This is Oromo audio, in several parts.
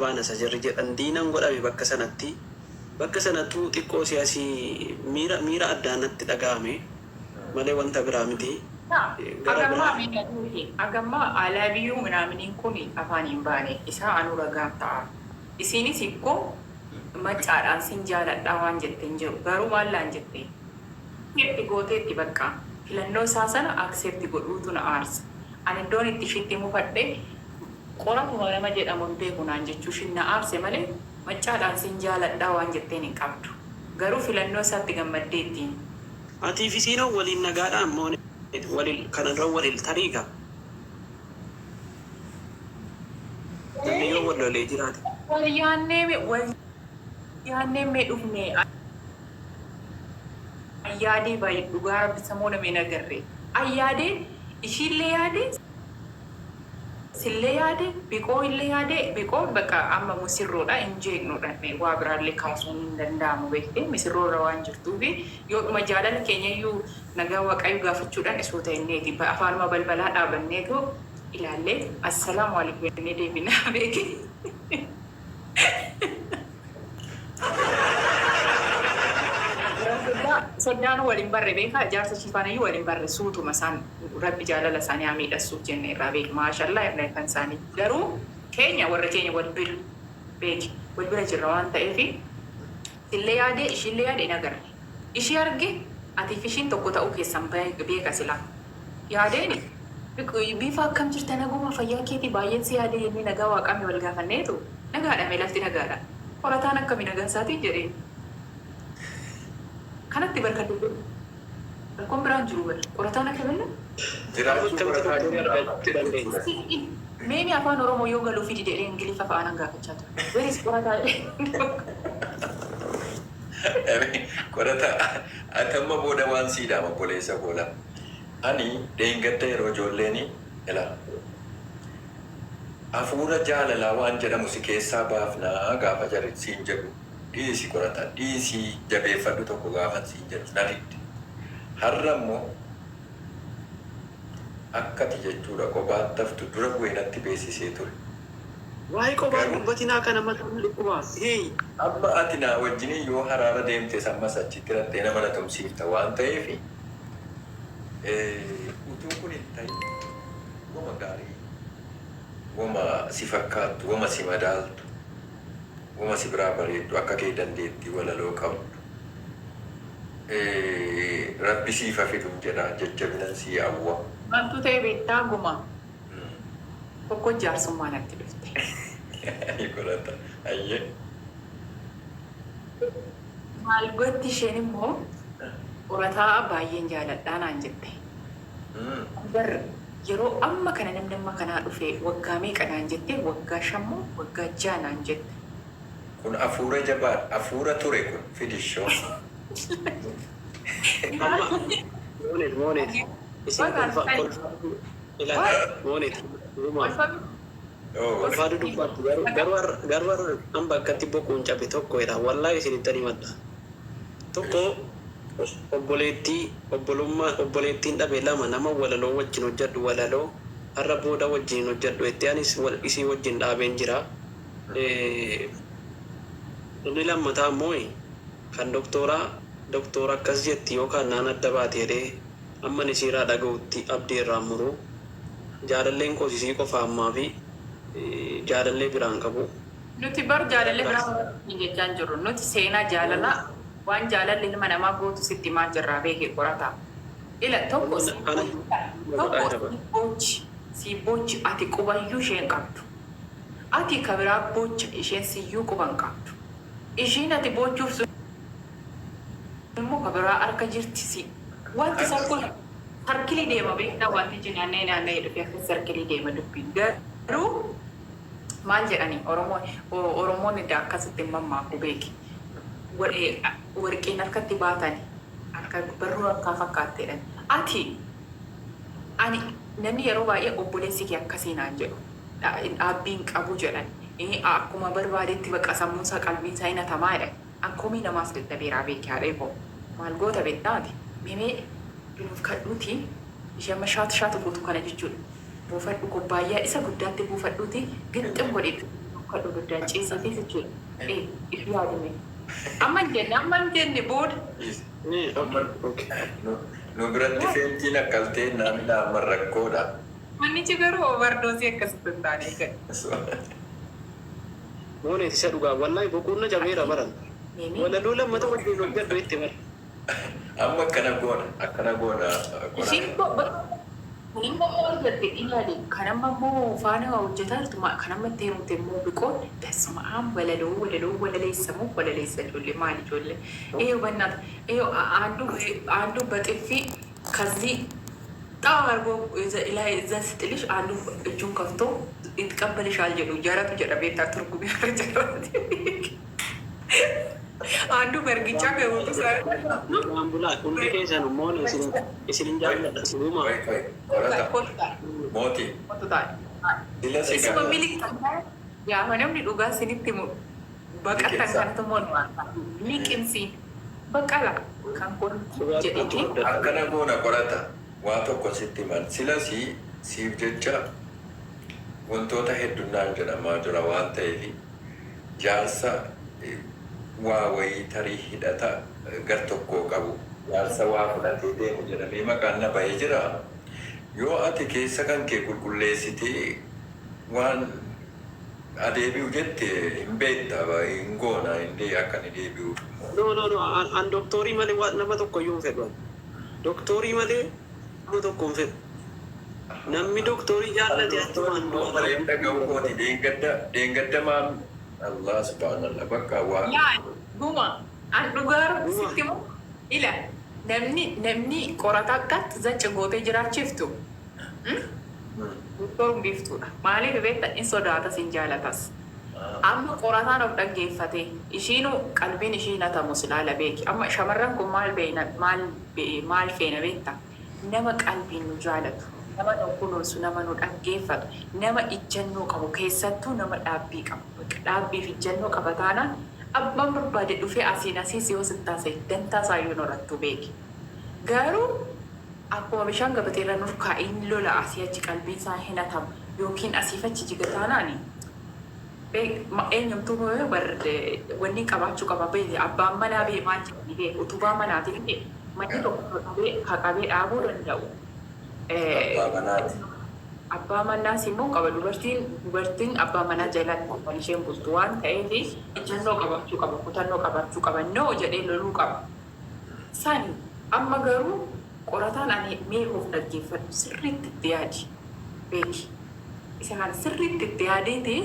baana sajirri jedhan diinan godhame bakka sanattuu xiqqoo siyaasii miira addaanatti dhaga'ame malee wanta biraa miti. Agamma alaabiyuu ምናምን kun afaan hin baane isaa anu ragaa ta'a. Isinis ikkoo macaadhaan sin jaaladhaa waan jetteen jiru garuu maallaan jettee itti gooteetti bakka filannoo isaa sana akseepti godhuutu na aarsa. Ani iddoon itti ishiitti mufadhe qoratuma nama jedhamuun beeku naan jechuu ishiin na aarse malee macaadhaan sin jaaladhaa waan jetteen hin qabdu. Garuu filannoo isaatti gammaddeettiin. Atiif isiinoo waliin nagaadhaan moo kana dura waliin tariiga? Yoo wallolee jiraate. Yaannee mee dhufne ayyaadee baay'ee dhugaa sammuu namee nagarree. Ayyaadeen ishiillee yaadee sillee yaadee biqoo illee yaadee biqoo bakka amma misirroodha hin jeeqnudha waa biraallee kaasuun hin danda'amu beektee misirroodha waan jirtuufi yoo dhuma jaalala keenya iyyuu nagaa waaqayyo gaafachuudhaan isoo ta'inneeti afaanuma balbalaa dhaabannee goo ilaallee assalaamu alaikum jennee deebinaa beeke. Soddaan waliin barre beekaa jaarsa shifaanayyuu waliin barre suutuma isaan rabbi jaalala isaanii haa miidhagsuuf jennee irraa beeku maashallaa irraa kan isaanii garuu keenya warra keenya wal bira beeki wal bira jirra waan ta'eef illee yaadee ishiillee yaadee hin agarre ishii arge atiif ishiin tokko ta'uu keessan beeka silaa yaadeen bifa akkam jirta naguma fayyaa keetii baay'een si yaadee yennee nagaa waaqamni wal gaafanneetu nagaadha mee lafti nagaadha qorataan akkami nagaa isaatiin jedhee kanatti barkadhu rakkoon biraan jiru bari qorataan akka bella meemi afaan oromoo yoo galuu fi didee ingiliffa fa'aan gaafachaa ture weris qorataa qorata atamma booda waan siidaa obboleessa booda ani deengadda yeroo ijoolleeni ila hafuura jaalalaa waan jedhamu si keessaa baafnaa gaafa jarri siin jedhu dhiisi qorata dhiisi jabeeffadhu tokko gaafa siin jedhu nadidde har'a immoo akkati jechuudha qobaataftu dura bu'eenatti beeksisee ture. Waa'ee qobaa dubbatinaa kana mataan liqubaa. Amma ati naa wajjin yoo haraara deemte sammas achitti rattee nama na tumsiifta waan ta'eef utuu kun hin ta'in wama gaarii wama si fakkaattu wama si madaaltu wama si biraa bareeddu akka kee dandeetti walaloo qabdu rabbi siifa fidu jedha jajjabinan si hawwa. Wantu ta'e beektaa guma tokko jaarsummaa natti dhufte. Qorata ayyee. Maal gotti isheen immoo qorataa baay'een jaaladhaa naan jette. Yeroo amma kana namni amma kanaa dhufee waggaa meeqa naan jette waggaa 5 waggaa 6 naan jette. Kun afuura jabaa afuura ture kun fidishoo. Moonet. Isin moonet. Ulfaatu dubbatu garuu hamba akkatti boquun cabe tokkodha. Wallaahi isinitti himadha. Tokko obboleettiin dhabe lama nama walaloo wajjin hojjedhu walaloo har'a booda wajjin hojjedhu itti anis isii wajjin dhaabeen jira. Inni lammataa immoo kan doktora akkas jetti yookaan naan adda baate jedhee amma isiiraa dhaga'utti abdii irraa muruu jaalalleen qoosisii qofa ammaa fi jaalallee biraan qabu. Nuti bar jaalallee biraan jechaan jirru nuti seenaa jaalalaa waan jaalalli ilma namaa gootu sitti maal jirraa beekee qorataa. Ila tokko si bochi ati qubayyuu isheen qabdu. Ati kabiraa bocha isheen siyyuu quban qabdu. Ishiin ati bochuuf immoo kabiraa harka jirti si. Wanti sarkilii deema beektaa wanti naannee dhufee akka sarkilii deema dubbiin garuu maal jedhani Oromoon akkasitti mammaaku beeki warqeen harkatti baatani akka barruu harkaa fakkaatteedhan ati ani namni yeroo baay'ee obboleessi kee akkasii naan jedhu dhaabbiin qabu jedhan akkuma barbaadetti baqa sammuunsaa qalbiinsaa hin hatamaadha akkumii namaas daddabeeraa beekee haadha eeboo maal goota beektaati mimee binuuf kadhuuti ishee amma shaatu guutuu kana jechuudha. Buufadhu kubbaayyaa isa guddaatti buufadhuuti gixxim godhe Muka dududaan ciisitee jechuudha. Ifu yaadame. Amma hin jenne booda. Nu biratti feentiin akkaltee namni amma rakkoodha. Manichi garuu overdoosii akkasitti hin taane eegan. Mooneet isa dhugaa wallahi boqonna jabeera baran. Walaloo lammata wajjin hojjedhu itti bara. Amma akkana goona. Ishiin kunin immoo argatte ilaali kan amma immoo faana hojjetaa jirtu kan amma itti heerumte immoo biqoon tasuma walaleessamu walaleessa ijoollee maali ijoollee hubannaata አንዱ በጥፊ ከዚህ ጣው አርጎ ላይ እዛ ስትልሽ አንዱ እጁን ከፍቶ ይትቀበልሻል ጀሉ ጀረቱ ጀረቤታ ትርጉም ያረጀራት አንዱ በእርግጫ ከወጡ ሰር አምቡላ ቁንዲ ከሰኑ ሞን እስሊን ጃለለ ሱማ ሞቲ እሱ በሚልክ ያ ሆነም ዱጋ ሲኒት በቀተን ካንተ ሞን ሊቅምሲ በቃላ ካንኮን ጀዲቲ akkana goona qorata waa tokko sitti himan silasi siif jecha wantoota hedduunaan jedhamaa jira waan ta'eef jaarsa waa wayii tarii hidhata gar tokkoo qabu jaarsa waa fudhatee deemu jedhamee maqaan na bahee jira yoo ati keessa kan kee qulqulleessitee waan adeebi'u jette hin beekta hin goona indee akka ni deebi'u. No, an doktorii malee waan nama tokko iyyuu hin fedhu. Doktorii malee nama tokko hin fedhu. Namni doktorii jaallate achumaan du'a. Bareeda dhaga'u kooti deengadda maam Allah subhanallah bakka waa. Yaa dhuma an dhugaar sitti moo ila namni qorata akkatti zacha gootee jiraachiftu. Doktoruun biiftuudha. Maaliif beekta in sodaata sin jaalatas. Amma qorataan of dhaggeeffate ishiinu qalbiin ishiin hatamu silaala beeki. Amma shamarran kun maal feena beekta? Nama qalbiin nu jaalatu, nama nu kunuunsu, nama nu dhaggeeffatu, nama ijjannoo qabu keessattuu nama dhaabbii qabu. Dhaabbii fi ijjannoo qaba taanaan abbaan barbaade dhufee asiin asiis yoo sittaase dantaa isaayyuu norattu beeki. Garuu akkuma bishaan gabateerra nurkaa inni lola asii achi qalbiin isaa hin hatamu yookiin asiif achi jigataanaani. Eenyumtuu wanni qabaachuu qaba beekti abbaan manaa bee maal jedhanii beeku utubaa manaatiin manni tokko qabee dhaabuu danda'u. Abbaa manaas immoo qaba dubartiin abbaa manaa jalatti kan isheen bultu waan ta'eef ijjannoo qabaachuu qaba kutannoo qabaachuu qaba noo jedhee loluu qaba. Sani amma garuu qorataan ani mee of dhaggeeffadhu sirriitti itti yaadi beeki. Isa kana sirriitti itti yaadeeti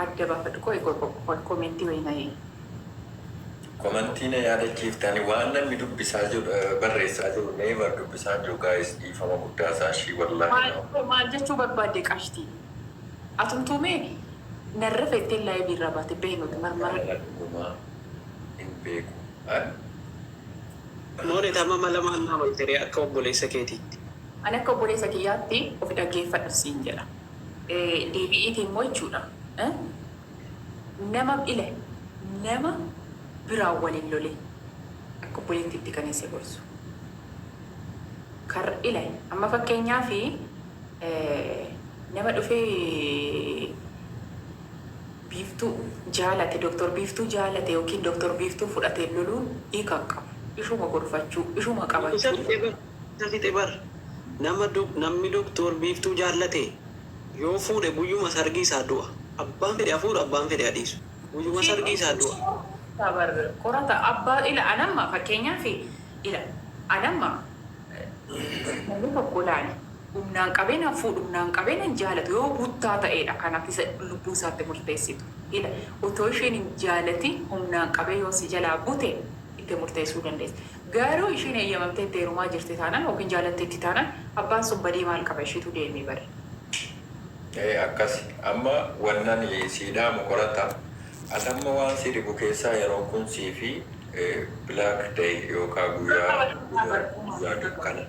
adda baafadhu koo komentii wayinayee. Komentiin yaadachiiftani waan namni dubbisaa jiru barreessaa jiru neevar dubbisaa jiru gaa'is dhiifama guddaa isaa ishii wallaahi. Maal jechuu barbaadde qashtii? Atumtuumee narra feettee laayee biirraa baate beeknuti marmara. Hin beeku. Mooneet amma mala maal nama itti akka obboleessa keetiitti. Ani akka obboleessa kiyyaatti of dhaggeeffadhu siin jedha. Deebi'iitiin immoo jechuudha. Nama biraan waliin lole akka obboleettiitti kan isa gorsu. Kar amma fakkeenyaaf nama dhufee biiftuu jaalate doktor biiftuu jaalate yookiin doktor biiftuu fudhatee loluun hiika qabu. Ishuma gorfachuu, ishuma qabachuu. Isa fixe bar namni doktor biiftuu jaallate yoo fuudhe guyyuma sargii isaa du'a. Abbaan fedhe hafuudha abbaan fedhe hadhiisu. Guyyuma sargii isaa du'a. Qorata abbaa anamma fakkeenyaaf anamma namni tokko laali humnaan qabeena fuudhu humnaan qabeena jaalatu yoo buttaa ta'edha kanaaf isa lubbuu isaatti murteessitu. Otoo isheen hin jaalati humnaan qabee yoo si jalaa bute itti murteessuu dandeessa. Garuu isheen eeyyamamtee itti heerumaa jirti taanaan yookiin jaalatteetti taanaan abbaan sun badii maal qaba isheetu deemee bare. Akkas amma wannan siidhaamu qorata atamma waan si dhibu keessaa yeroo kun sii fi black day yookaan guyyaa dukkana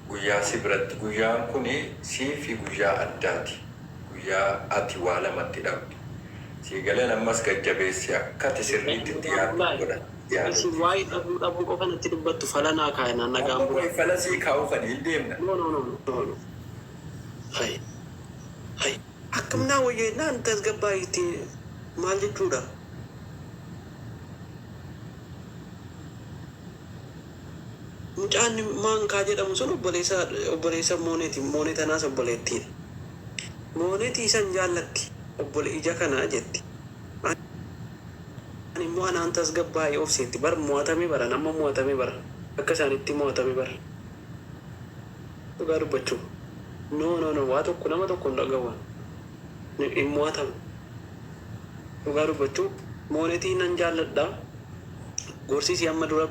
guyyaa si biratti guyyaan kun sii fi guyyaa addaati guyyaa ati waa lamatti dhabdi sii galeen ammas gajjabeessi akkati sirriitti itti yaaddu godha. Isin waa'ee dhabuu qofa natti dubbattu falanaa kaa'inaan nagaan bula. Fala sii kaa'uu kan hin deemna. No. Hai. Akkamnaa wayyeennaa an tasgabbaa itti maal jechuudha? Mucaan maankaa jedhamu sun obboleessa mooneeti. Moonee tanaas obboleettiidha. Mooneeti isan jaallatti. Obbole ija kanaa jetti. Ani immoo anaan tasgabbaa'ee obseetti. Bar mo'atamee bara. Nama mo'atamee bara. Akka isaanitti mo'atamee bara. Dhugaa dubbachuu. No. Waa tokko nama tokko hin dhagahuun. Hin mo'atamu. Dhugaa dubbachuu. Moonetii nan jaalladhaa. Gorsiisii amma dura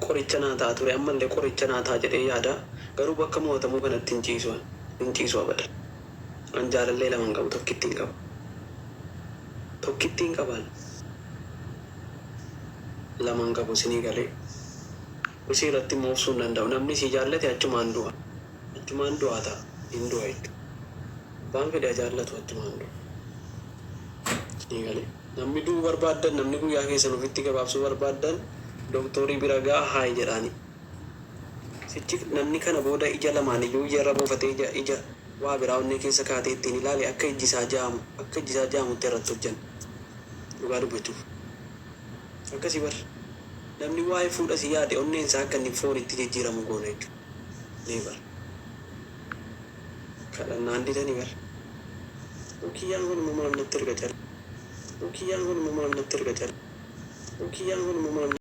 qoricha naa ta'a ture. Ammallee qoricha naa ta'a jedhee yaada. Garuu bakka mo'atamuu kanatti hin ciisu abada. An jaalallee lama hin qabu. Tokkitti hin qabu. Tokkitti hin qaban. Lama hin qabu sinii galee. Isii irratti moofsuu hin danda'u. Namni si jaallate achumaan du'a. Achumaan du'aa ta'a. Hin du'a jechuudha. Abbaan fedhaa jaallatu achumaan du'a. Sinii galee. Namni du'uu barbaaddan, namni guyyaa keessan ofitti gabaabsuu barbaaddan dooktorii bira ga'a haayi jedhaani. Sichi namni kana booda ija lamaan iyyuu ija irra buufatee ija waa biraa onnee keessa kaatee ittiin ilaale akka iji isaa jaamutti irratti hojjenna. Dhugaa dubbachuuf. Akkasii bar. Namni waa'ee fuudha si yaade onneen isaa akka inni foon itti jijjiiramu goona jechuudha. Ni bar. Kadhannaan didanii bar. Dhukiyyaan kun maal natti erga jala. Dhukiyyaan kun maal natti erga jala. Dhukiyyaan kun maal